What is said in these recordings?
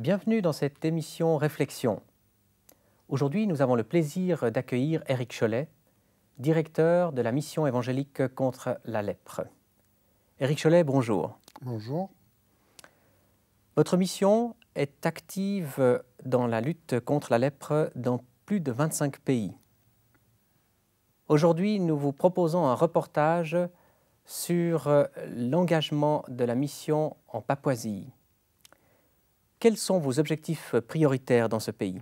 Bienvenue dans cette émission Réflexion. Aujourd'hui, nous avons le plaisir d'accueillir Éric Chollet, directeur de la mission évangélique contre la lèpre. Éric Chollet, bonjour. Bonjour. Votre mission est active dans la lutte contre la lèpre dans plus de 25 pays. Aujourd'hui, nous vous proposons un reportage sur l'engagement de la mission en Papouasie. Quels sont vos objectifs prioritaires dans ce pays?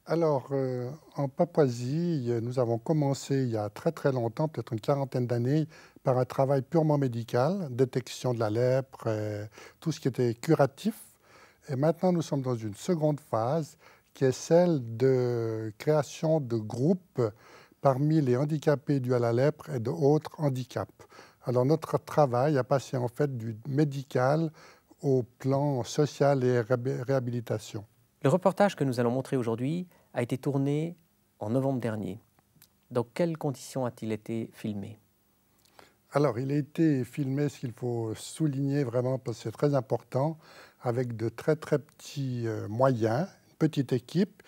Alors, en Papouasie, nous avons commencé il y a très longtemps, peut-être une quarantaine d'années, par un travail purement médical, détection de la lèpre, tout ce qui était curatif. Et maintenant, nous sommes dans une seconde phase qui est celle de création de groupes parmi les handicapés dus à la lèpre et d'autres handicaps. Alors, notre travail a passé en fait du médical au plan social et réhabilitation. Le reportage que nous allons montrer aujourd'hui a été tourné en novembre dernier. Dans quelles conditions a-t-il été filmé? Alors, il a été filmé, ce qu'il faut souligner vraiment, parce que c'est très important, avec de très petits moyens, une petite équipe.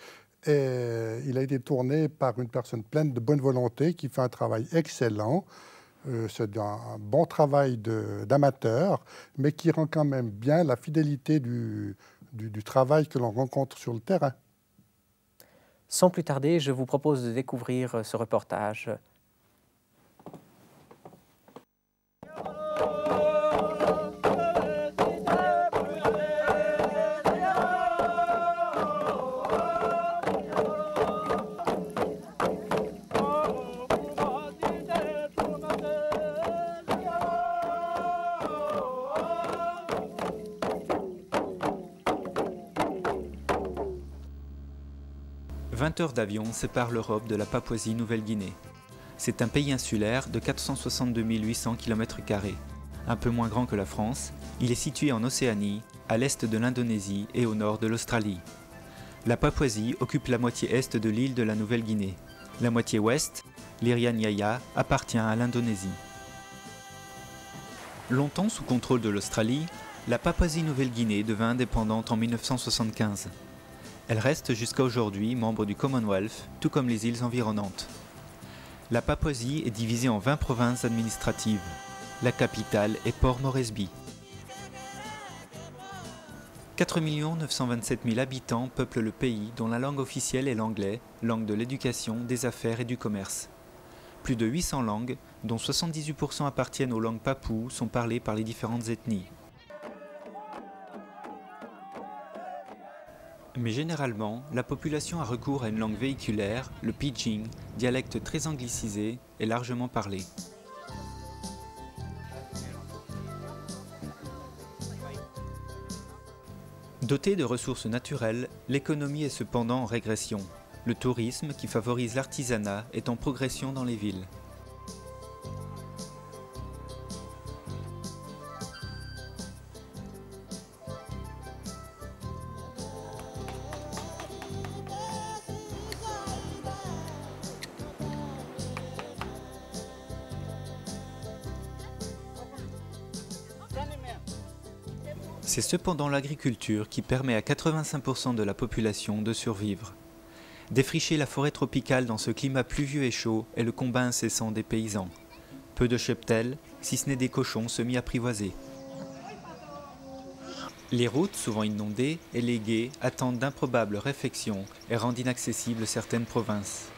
Et il a été tourné par une personne pleine de bonne volonté qui fait un travail excellent. C'est un bon travail d'amateur, mais qui rend quand même bien la fidélité du travail que l'on rencontre sur le terrain. Sans plus tarder, je vous propose de découvrir ce reportage. « 20 heures d'avion séparent l'Europe de la Papouasie-Nouvelle-Guinée. C'est un pays insulaire de 462 800 km². Un peu moins grand que la France, il est situé en Océanie, à l'est de l'Indonésie et au nord de l'Australie. La Papouasie occupe la moitié est de l'île de la Nouvelle-Guinée. La moitié ouest, l'Irian Jaya, appartient à l'Indonésie. Longtemps sous contrôle de l'Australie, la Papouasie-Nouvelle-Guinée devint indépendante en 1975. Elle reste jusqu'à aujourd'hui membre du Commonwealth, tout comme les îles environnantes. La Papouasie est divisée en 20 provinces administratives. La capitale est Port Moresby. 4 927 000 habitants peuplent le pays, dont la langue officielle est l'anglais, langue de l'éducation, des affaires et du commerce. Plus de 800 langues, dont 78% appartiennent aux langues papoues, sont parlées par les différentes ethnies. Mais généralement, la population a recours à une langue véhiculaire, le pidgin, dialecte très anglicisé et largement parlé. Dotée de ressources naturelles, l'économie est cependant en régression. Le tourisme, qui favorise l'artisanat, est en progression dans les villes. C'est cependant l'agriculture qui permet à 85% de la population de survivre. Défricher la forêt tropicale dans ce climat pluvieux et chaud est le combat incessant des paysans. Peu de cheptels, si ce n'est des cochons semi-apprivoisés. Les routes, souvent inondées, et les gués attendent d'improbables réfections et rendent inaccessibles certaines provinces.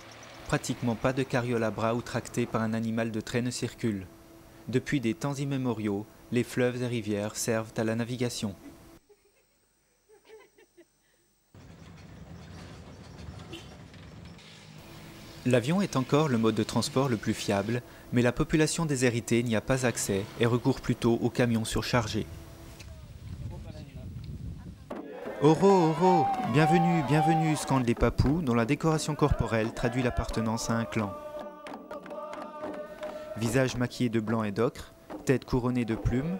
Pratiquement pas de carriole à bras ou tractée par un animal de trait ne circule. Depuis des temps immémoriaux, les fleuves et rivières servent à la navigation. L'avion est encore le mode de transport le plus fiable, mais la population déshéritée n'y a pas accès et recourt plutôt aux camions surchargés. Oro, oro, bienvenue, bienvenue, scandent les Papous, dont la décoration corporelle traduit l'appartenance à un clan. Visage maquillé de blanc et d'ocre, tête couronnée de plumes,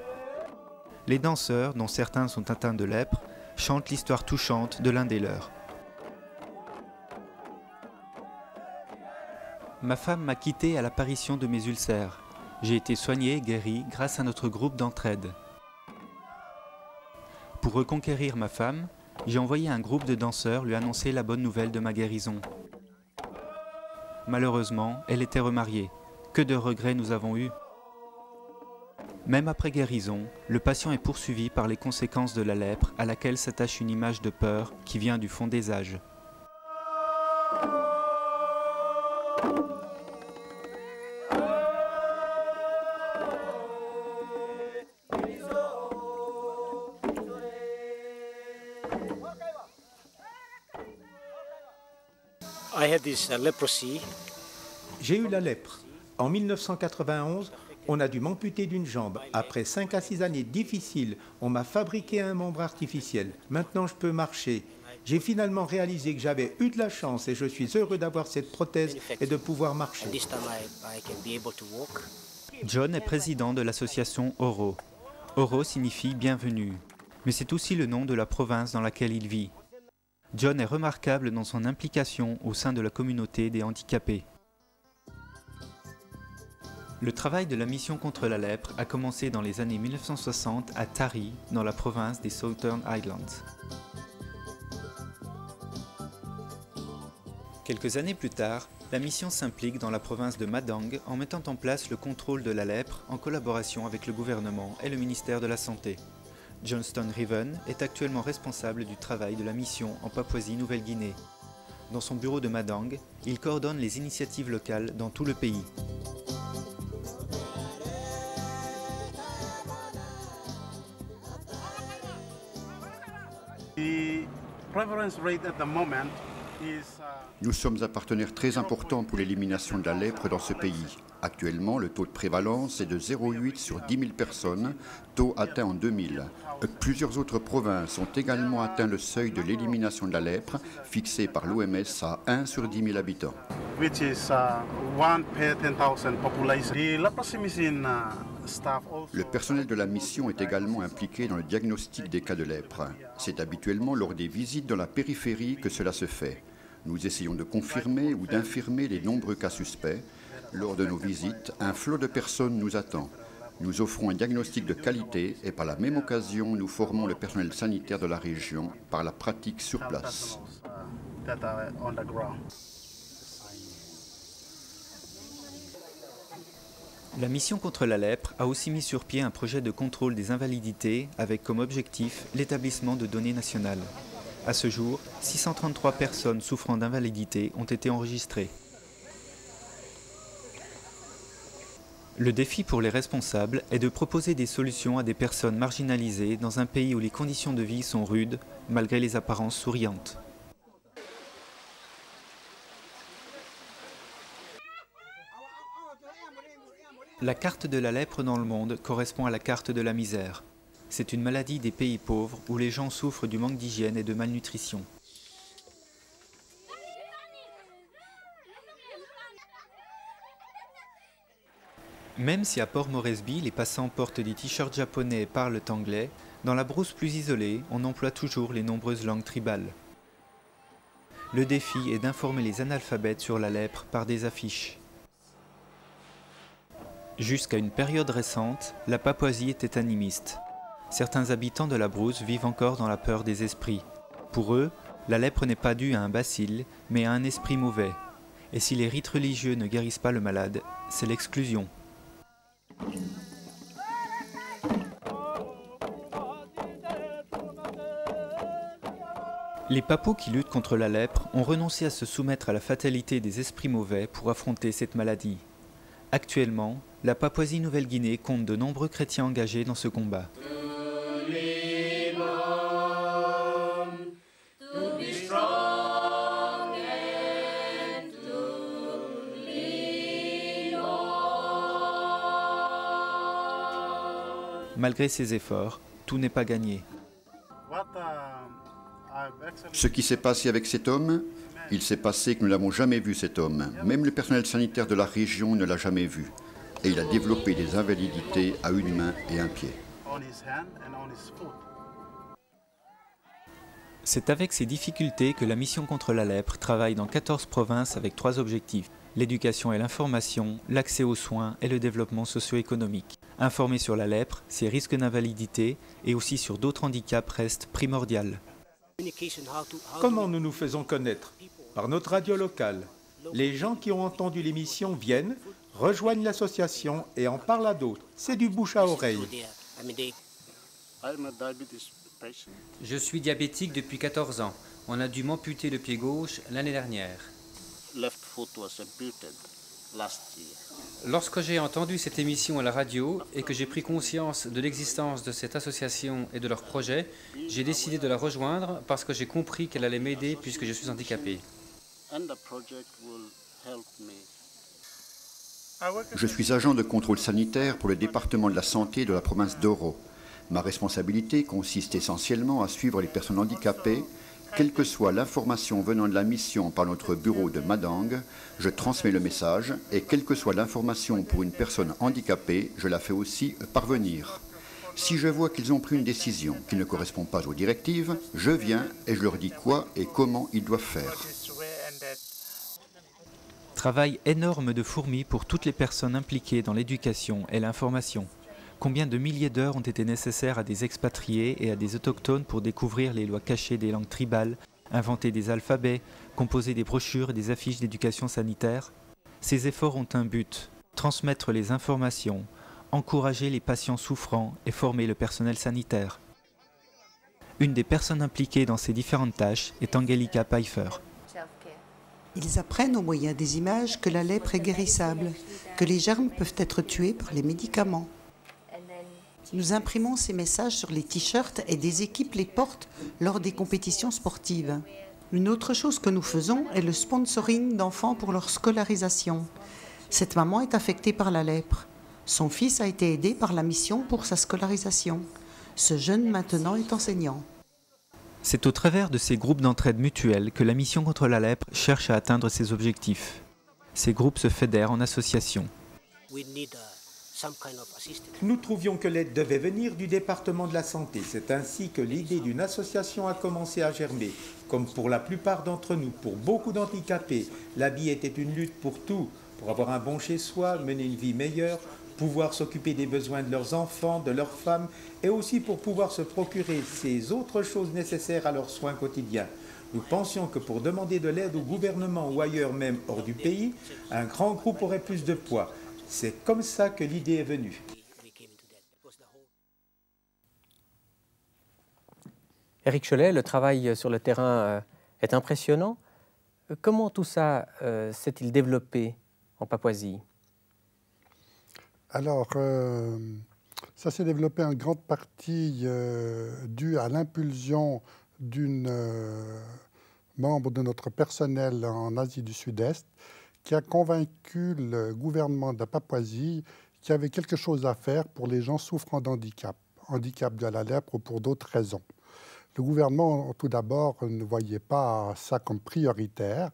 les danseurs, dont certains sont atteints de lèpre, chantent l'histoire touchante de l'un des leurs. Ma femme m'a quitté à l'apparition de mes ulcères. J'ai été soigné et guéri grâce à notre groupe d'entraide. Pour reconquérir ma femme, j'ai envoyé un groupe de danseurs lui annoncer la bonne nouvelle de ma guérison. Malheureusement, elle était remariée. Que de regrets nous avons eus. Même après guérison, le patient est poursuivi par les conséquences de la lèpre à laquelle s'attache une image de peur qui vient du fond des âges. J'ai eu la lèpre. En 1991, on a dû m'amputer d'une jambe. Après 5 à 6 années difficiles, on m'a fabriqué un membre artificiel. Maintenant, je peux marcher. J'ai finalement réalisé que j'avais eu de la chance et je suis heureux d'avoir cette prothèse et de pouvoir marcher. John est président de l'association Oro. Oro signifie bienvenue, mais c'est aussi le nom de la province dans laquelle il vit. John est remarquable dans son implication au sein de la communauté des handicapés. Le travail de la mission contre la lèpre a commencé dans les années 1960 à Tari, dans la province des Southern Highlands. Quelques années plus tard, la mission s'implique dans la province de Madang en mettant en place le contrôle de la lèpre en collaboration avec le gouvernement et le ministère de la Santé. Johnston Riven est actuellement responsable du travail de la mission en Papouasie-Nouvelle-Guinée. Dans son bureau de Madang, il coordonne les initiatives locales dans tout le pays. Nous sommes un partenaire très important pour l'élimination de la lèpre dans ce pays. Actuellement, le taux de prévalence est de 0,8 sur 10 000 personnes, taux atteint en 2000. Plusieurs autres provinces ont également atteint le seuil de l'élimination de la lèpre, fixé par l'OMS à 1 sur 10 000 habitants. Le personnel de la mission est également impliqué dans le diagnostic des cas de lèpre. C'est habituellement lors des visites dans la périphérie que cela se fait. Nous essayons de confirmer ou d'infirmer les nombreux cas suspects. Lors de nos visites, un flot de personnes nous attend. Nous offrons un diagnostic de qualité et par la même occasion, nous formons le personnel sanitaire de la région par la pratique sur place. La mission contre la lèpre a aussi mis sur pied un projet de contrôle des invalidités avec comme objectif l'établissement de données nationales. À ce jour, 633 personnes souffrant d'invalidité ont été enregistrées. Le défi pour les responsables est de proposer des solutions à des personnes marginalisées dans un pays où les conditions de vie sont rudes, malgré les apparences souriantes. La carte de la lèpre dans le monde correspond à la carte de la misère. C'est une maladie des pays pauvres où les gens souffrent du manque d'hygiène et de malnutrition. Même si à Port Moresby, les passants portent des t-shirts japonais et parlent anglais, dans la brousse plus isolée, on emploie toujours les nombreuses langues tribales. Le défi est d'informer les analphabètes sur la lèpre par des affiches. Jusqu'à une période récente, la Papouasie était animiste. Certains habitants de la brousse vivent encore dans la peur des esprits. Pour eux, la lèpre n'est pas due à un bacille, mais à un esprit mauvais. Et si les rites religieux ne guérissent pas le malade, c'est l'exclusion. Les Papous qui luttent contre la lèpre ont renoncé à se soumettre à la fatalité des esprits mauvais pour affronter cette maladie. Actuellement, la Papouasie-Nouvelle-Guinée compte de nombreux chrétiens engagés dans ce combat. Malgré ces efforts, tout n'est pas gagné. Ce qui s'est passé avec cet homme, il s'est passé que nous n'avons jamais vu cet homme. Même le personnel sanitaire de la région ne l'a jamais vu. Et il a développé des invalidités à une main et un pied. C'est avec ces difficultés que la mission contre la lèpre travaille dans 14 provinces avec 3 objectifs. L'éducation et l'information, l'accès aux soins et le développement socio-économique. Informer sur la lèpre, ses risques d'invalidité et aussi sur d'autres handicaps reste primordial. Comment nous nous faisons connaître? Par notre radio locale. Les gens qui ont entendu l'émission viennent, rejoignent l'association et en parlent à d'autres. C'est du bouche à oreille. Je suis diabétique depuis 14 ans. On a dû m'amputer le pied gauche l'année dernière. Lorsque j'ai entendu cette émission à la radio et que j'ai pris conscience de l'existence de cette association et de leurs projets, j'ai décidé de la rejoindre parce que j'ai compris qu'elle allait m'aider puisque je suis handicapé. Je suis agent de contrôle sanitaire pour le département de la santé de la province d'Oro. Ma responsabilité consiste essentiellement à suivre les personnes handicapées. Quelle que soit l'information venant de la mission par notre bureau de Madang, je transmets le message et quelle que soit l'information pour une personne handicapée, je la fais aussi parvenir. Si je vois qu'ils ont pris une décision qui ne correspond pas aux directives, je viens et je leur dis quoi et comment ils doivent faire. Travail énorme de fourmi pour toutes les personnes impliquées dans l'éducation et l'information. Combien de milliers d'heures ont été nécessaires à des expatriés et à des autochtones pour découvrir les lois cachées des langues tribales, inventer des alphabets, composer des brochures et des affiches d'éducation sanitaire? Ces efforts ont un but, transmettre les informations, encourager les patients souffrants et former le personnel sanitaire. Une des personnes impliquées dans ces différentes tâches est Angelica Pfeiffer. Ils apprennent au moyen des images que la lèpre est guérissable, que les germes peuvent être tués par les médicaments. Nous imprimons ces messages sur les t-shirts et des équipes les portent lors des compétitions sportives. Une autre chose que nous faisons est le sponsoring d'enfants pour leur scolarisation. Cette maman est affectée par la lèpre. Son fils a été aidé par la mission pour sa scolarisation. Ce jeune maintenant est enseignant. C'est au travers de ces groupes d'entraide mutuelle que la mission contre la lèpre cherche à atteindre ses objectifs. Ces groupes se fédèrent en associations. Nous trouvions que l'aide devait venir du département de la santé. C'est ainsi que l'idée d'une association a commencé à germer. Comme pour la plupart d'entre nous, pour beaucoup d'handicapés, la vie était une lutte pour tout. Pour avoir un bon chez-soi, mener une vie meilleure, pouvoir s'occuper des besoins de leurs enfants, de leurs femmes, et aussi pour pouvoir se procurer ces autres choses nécessaires à leurs soins quotidiens. Nous pensions que pour demander de l'aide au gouvernement ou ailleurs même hors du pays, un grand groupe aurait plus de poids. C'est comme ça que l'idée est venue. Éric Chollet, le travail sur le terrain est impressionnant. Comment tout ça s'est-il développé en Papouasie? Alors, ça s'est développé en grande partie dû à l'impulsion d'une membre de notre personnel en Asie du Sud-Est qui a convaincu le gouvernement de la Papouasie qu'il y avait quelque chose à faire pour les gens souffrant d'handicap, handicap de la lèpre ou pour d'autres raisons. Le gouvernement, tout d'abord, ne voyait pas ça comme prioritaire,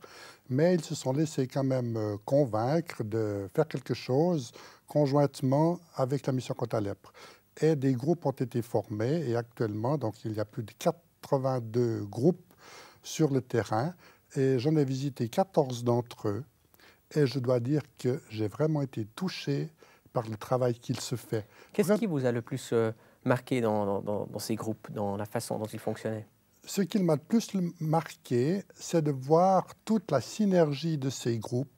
mais ils se sont laissés quand même convaincre de faire quelque chose conjointement avec la mission contre la lèpre. Et des groupes ont été formés et actuellement, donc, il y a plus de 82 groupes sur le terrain et j'en ai visité 14 d'entre eux. Et je dois dire que j'ai vraiment été touché par le travail qu'il se fait. Qu'est-ce qui vous a le plus marqué dans ces groupes, dans la façon dont ils fonctionnaient? Ce qui m'a le plus marqué, c'est de voir toute la synergie de ces groupes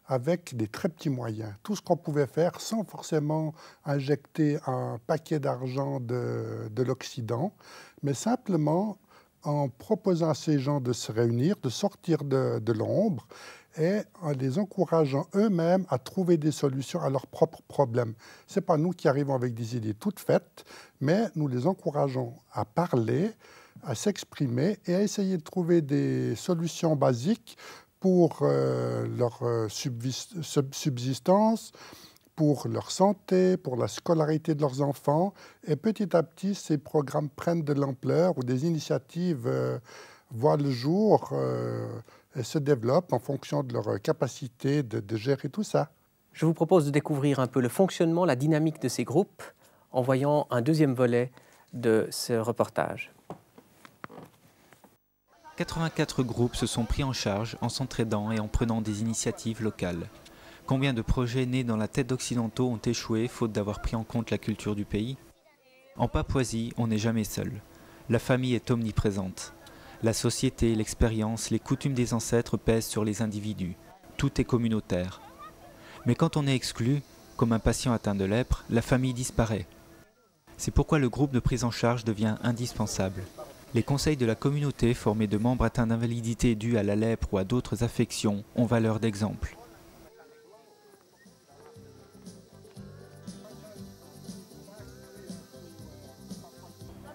avec des très petits moyens. Tout ce qu'on pouvait faire sans forcément injecter un paquet d'argent de l'Occident, mais simplement en proposant à ces gens de se réunir, de sortir de l'ombre et en les encourageant eux-mêmes à trouver des solutions à leurs propres problèmes. Ce n'est pas nous qui arrivons avec des idées toutes faites, mais nous les encourageons à parler, à s'exprimer et à essayer de trouver des solutions basiques pour leur subsistance, pour leur santé, pour la scolarité de leurs enfants. Et petit à petit, ces programmes prennent de l'ampleur ou des initiatives voient le jour et se développent en fonction de leur capacité de gérer tout ça. Je vous propose de découvrir un peu le fonctionnement, la dynamique de ces groupes en voyant un deuxième volet de ce reportage. 84 groupes se sont pris en charge en s'entraidant et en prenant des initiatives locales. Combien de projets nés dans la tête d'occidentaux ont échoué faute d'avoir pris en compte la culture du pays? En Papouasie, on n'est jamais seul. La famille est omniprésente. La société, l'expérience, les coutumes des ancêtres pèsent sur les individus. Tout est communautaire. Mais quand on est exclu, comme un patient atteint de lèpre, la famille disparaît. C'est pourquoi le groupe de prise en charge devient indispensable. Les conseils de la communauté, formés de membres atteints d'invalidité due à la lèpre ou à d'autres affections, ont valeur d'exemple.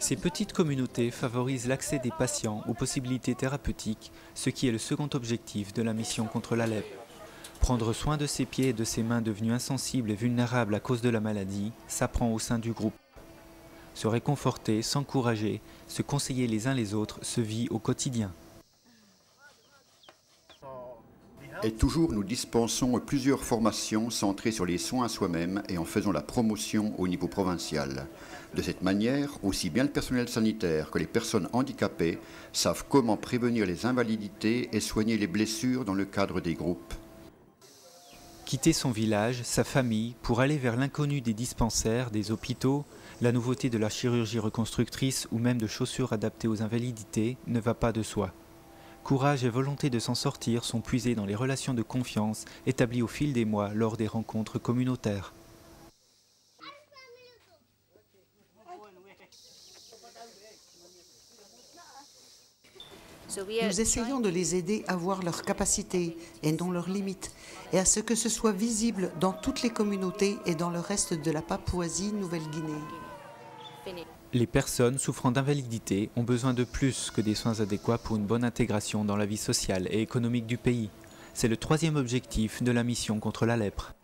Ces petites communautés favorisent l'accès des patients aux possibilités thérapeutiques, ce qui est le second objectif de la mission contre la lèpre. Prendre soin de ses pieds et de ses mains devenus insensibles et vulnérables à cause de la maladie s'apprend au sein du groupe. Se réconforter, s'encourager, se conseiller les uns les autres se vit au quotidien. Et toujours, nous dispensons plusieurs formations centrées sur les soins à soi-même et en faisant la promotion au niveau provincial. De cette manière, aussi bien le personnel sanitaire que les personnes handicapées savent comment prévenir les invalidités et soigner les blessures dans le cadre des groupes. Quitter son village, sa famille, pour aller vers l'inconnu des dispensaires, des hôpitaux, la nouveauté de la chirurgie reconstructrice ou même de chaussures adaptées aux invalidités ne va pas de soi. Courage et volonté de s'en sortir sont puisés dans les relations de confiance établies au fil des mois lors des rencontres communautaires. Nous essayons de les aider à voir leurs capacités et non leurs limites, et à ce que ce soit visible dans toutes les communautés et dans le reste de la Papouasie-Nouvelle-Guinée. Les personnes souffrant d'invalidité ont besoin de plus que des soins adéquats pour une bonne intégration dans la vie sociale et économique du pays. C'est le troisième objectif de la mission contre la lèpre.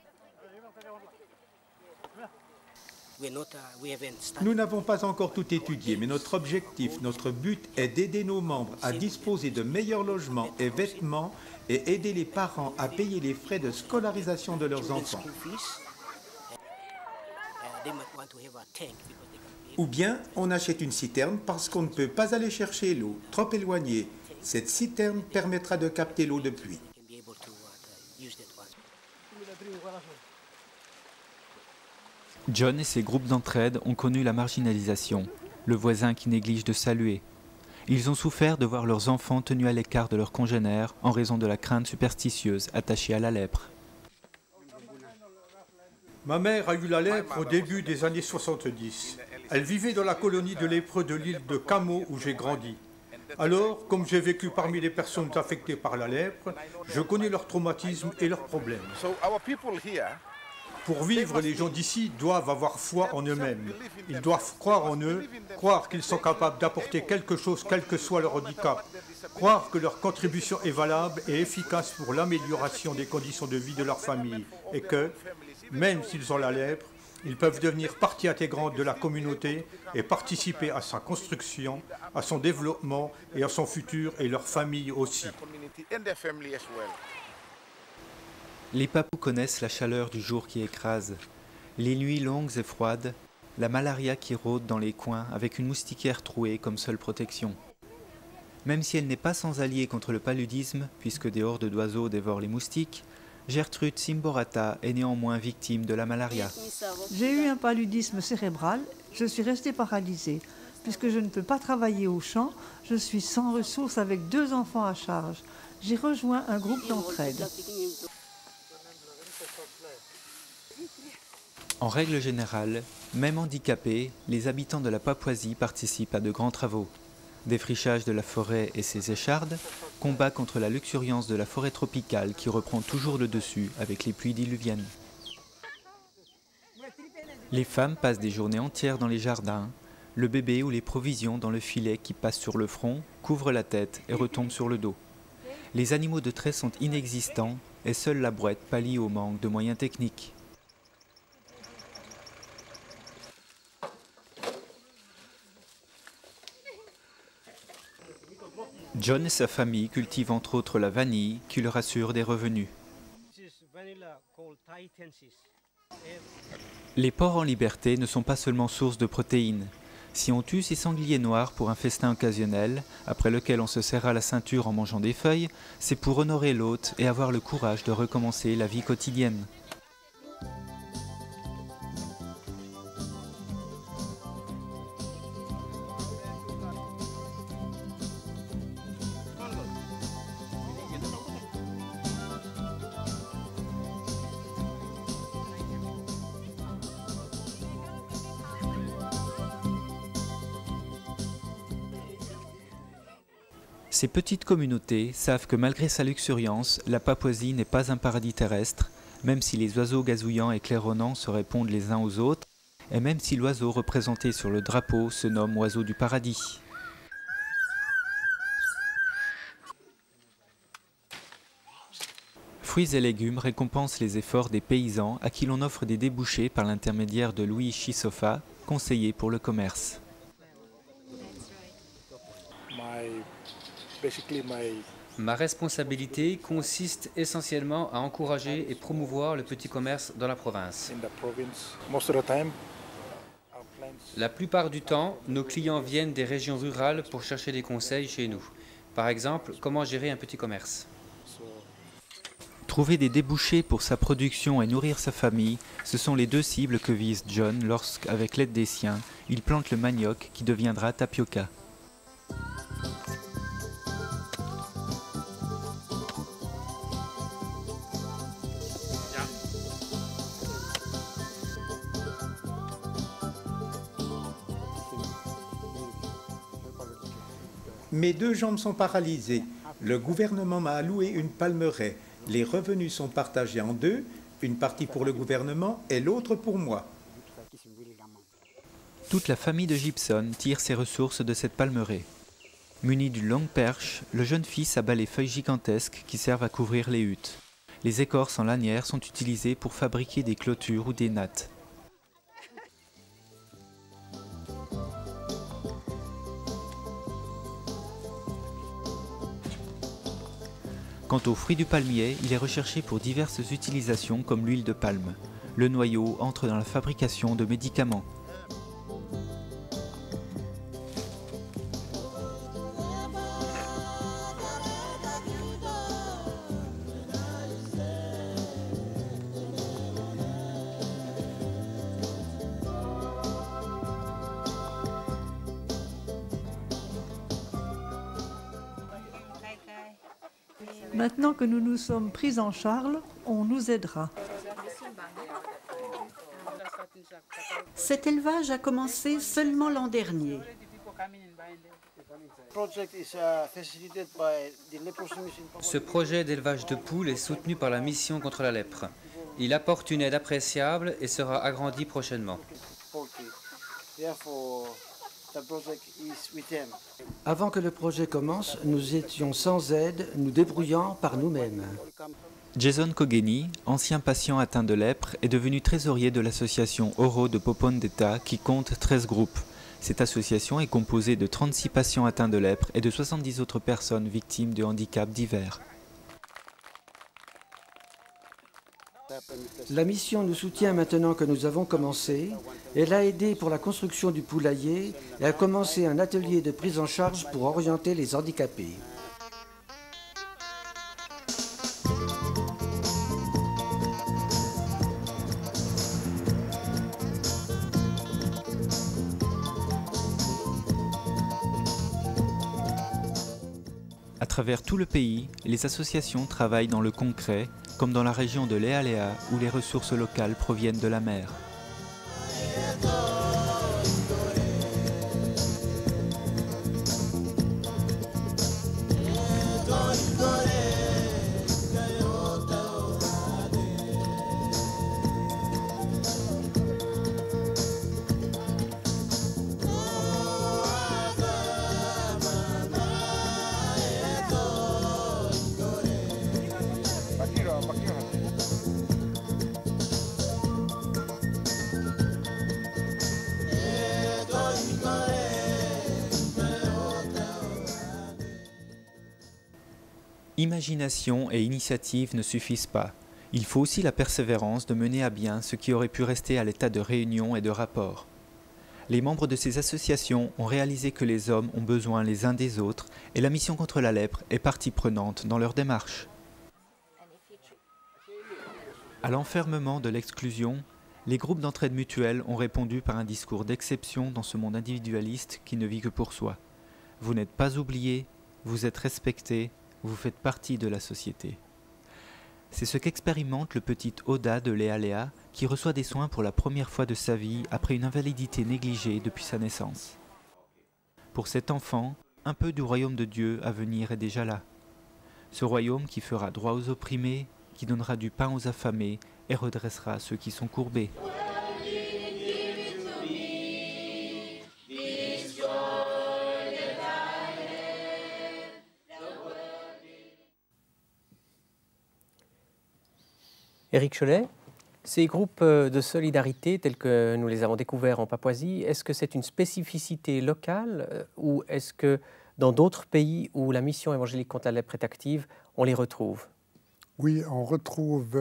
Nous n'avons pas encore tout étudié, mais notre objectif, notre but est d'aider nos membres à disposer de meilleurs logements et vêtements et aider les parents à payer les frais de scolarisation de leurs enfants. Ou bien on achète une citerne parce qu'on ne peut pas aller chercher l'eau, trop éloignée. Cette citerne permettra de capter l'eau de pluie. John et ses groupes d'entraide ont connu la marginalisation, le voisin qui néglige de saluer. Ils ont souffert de voir leurs enfants tenus à l'écart de leurs congénères en raison de la crainte superstitieuse attachée à la lèpre. Ma mère a eu la lèpre au début des années 70. Elle vivait dans la colonie de lépreux de l'île de Camo où j'ai grandi. Alors, comme j'ai vécu parmi les personnes affectées par la lèpre, je connais leurs traumatismes et leurs problèmes. Pour vivre, les gens d'ici doivent avoir foi en eux-mêmes. Ils doivent croire en eux, croire qu'ils sont capables d'apporter quelque chose, quel que soit leur handicap. Croire que leur contribution est valable et efficace pour l'amélioration des conditions de vie de leur famille. Et que, même s'ils ont la lèpre, ils peuvent devenir partie intégrante de la communauté et participer à sa construction, à son développement et à son futur et leur famille aussi. Les Papous connaissent la chaleur du jour qui écrase, les nuits longues et froides, la malaria qui rôde dans les coins avec une moustiquaire trouée comme seule protection. Même si elle n'est pas sans allié contre le paludisme, puisque des hordes d'oiseaux dévorent les moustiques, Gertrude Simborata est néanmoins victime de la malaria. J'ai eu un paludisme cérébral, je suis restée paralysée. Puisque je ne peux pas travailler au champ, je suis sans ressources avec 2 enfants à charge. J'ai rejoint un groupe d'entraide. En règle générale, même handicapés, les habitants de la Papouasie participent à de grands travaux. Défrichage de la forêt et ses échardes, combat contre la luxuriance de la forêt tropicale qui reprend toujours le dessus avec les pluies diluviennes. Les femmes passent des journées entières dans les jardins, le bébé ou les provisions dans le filet qui passe sur le front, couvre la tête et retombe sur le dos. Les animaux de trait sont inexistants et seule la brouette pallie au manque de moyens techniques. John et sa famille cultivent entre autres la vanille qui leur assure des revenus. Les porcs en liberté ne sont pas seulement source de protéines. Si on tue ces sangliers noirs pour un festin occasionnel, après lequel on se serra la ceinture en mangeant des feuilles, c'est pour honorer l'hôte et avoir le courage de recommencer la vie quotidienne. Ces petites communautés savent que malgré sa luxuriance, la Papouasie n'est pas un paradis terrestre, même si les oiseaux gazouillants et claironnants se répondent les uns aux autres, et même si l'oiseau représenté sur le drapeau se nomme oiseau du paradis. Fruits et légumes récompensent les efforts des paysans à qui l'on offre des débouchés par l'intermédiaire de Louis Chisofa, conseiller pour le commerce. Ma responsabilité consiste essentiellement à encourager et promouvoir le petit commerce dans la province. La plupart du temps, nos clients viennent des régions rurales pour chercher des conseils chez nous. Par exemple, comment gérer un petit commerce. Trouver des débouchés pour sa production et nourrir sa famille, ce sont les deux cibles que vise John lorsqu'avec l'aide des siens, il plante le manioc qui deviendra tapioca. Mes deux jambes sont paralysées. Le gouvernement m'a alloué une palmeraie. Les revenus sont partagés en deux, une partie pour le gouvernement et l'autre pour moi. Toute la famille de Gibson tire ses ressources de cette palmeraie. Muni d'une longue perche, le jeune fils abat les feuilles gigantesques qui servent à couvrir les huttes. Les écorces en lanière sont utilisées pour fabriquer des clôtures ou des nattes. Quant au fruit du palmier, il est recherché pour diverses utilisations comme l'huile de palme. Le noyau entre dans la fabrication de médicaments. Maintenant que nous nous sommes pris en charge, on nous aidera. Cet élevage a commencé seulement l'an dernier. Ce projet d'élevage de poules est soutenu par la mission contre la lèpre. Il apporte une aide appréciable et sera agrandi prochainement. Avant que le projet commence, nous étions sans aide, nous débrouillant par nous-mêmes. Jason Kogeni, ancien patient atteint de lèpre, est devenu trésorier de l'association Oro de Popondetta qui compte 13 groupes. Cette association est composée de 36 patients atteints de lèpre et de 70 autres personnes victimes de handicaps divers. La mission nous soutient maintenant que nous avons commencé. Elle a aidé pour la construction du poulailler et a commencé un atelier de prise en charge pour orienter les handicapés. À travers tout le pays, les associations travaillent dans le concret, comme dans la région de Lealea où les ressources locales proviennent de la mer. Imagination et initiative ne suffisent pas. Il faut aussi la persévérance de mener à bien ce qui aurait pu rester à l'état de réunion et de rapport. Les membres de ces associations ont réalisé que les hommes ont besoin les uns des autres et la mission contre la lèpre est partie prenante dans leur démarche. À l'enfermement de l'exclusion, les groupes d'entraide mutuelle ont répondu par un discours d'exception dans ce monde individualiste qui ne vit que pour soi. Vous n'êtes pas oubliés, vous êtes respectés, vous faites partie de la société. C'est ce qu'expérimente le petit Oda de Léa Léa qui reçoit des soins pour la première fois de sa vie après une invalidité négligée depuis sa naissance. Pour cet enfant, un peu du royaume de Dieu à venir est déjà là. Ce royaume qui fera droit aux opprimés, qui donnera du pain aux affamés et redressera ceux qui sont courbés. Éric Chollet, ces groupes de solidarité tels que nous les avons découverts en Papouasie, est-ce que c'est une spécificité locale ou est-ce que dans d'autres pays où la mission évangélique contre la lèpre est active, on les retrouve? Oui, on retrouve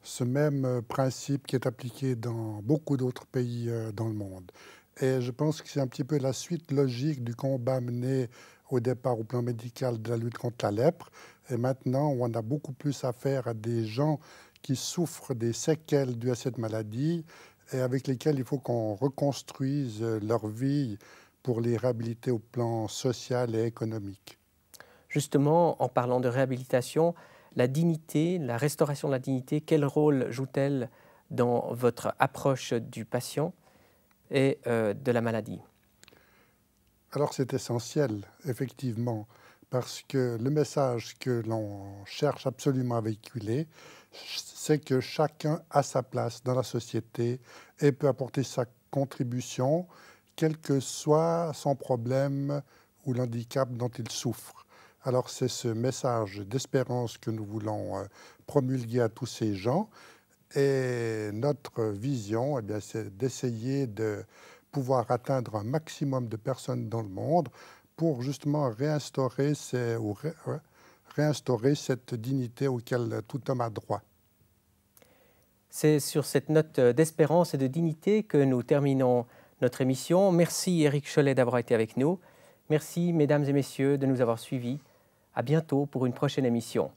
ce même principe qui est appliqué dans beaucoup d'autres pays dans le monde. Et je pense que c'est un petit peu la suite logique du combat mené au départ au plan médical de la lutte contre la lèpre. Et maintenant, on a beaucoup plus affaire à des gens qui souffrent des séquelles dues à cette maladie et avec lesquels il faut qu'on reconstruise leur vie pour les réhabiliter au plan social et économique. Justement, en parlant de réhabilitation, la dignité, la restauration de la dignité, quel rôle joue-t-elle dans votre approche du patient et de la maladie? Alors c'est essentiel, effectivement, parce que le message que l'on cherche absolument à véhiculer, c'est que chacun a sa place dans la société et peut apporter sa contribution, quel que soit son problème ou l'handicap dont il souffre. Alors c'est ce message d'espérance que nous voulons promulguer à tous ces gens. Et notre vision, eh bien, c'est d'essayer de pouvoir atteindre un maximum de personnes dans le monde pour justement réinstaurer cette dignité auquel tout homme a droit. C'est sur cette note d'espérance et de dignité que nous terminons notre émission. Merci Éric Chollet d'avoir été avec nous. Merci mesdames et messieurs de nous avoir suivis. À bientôt pour une prochaine émission.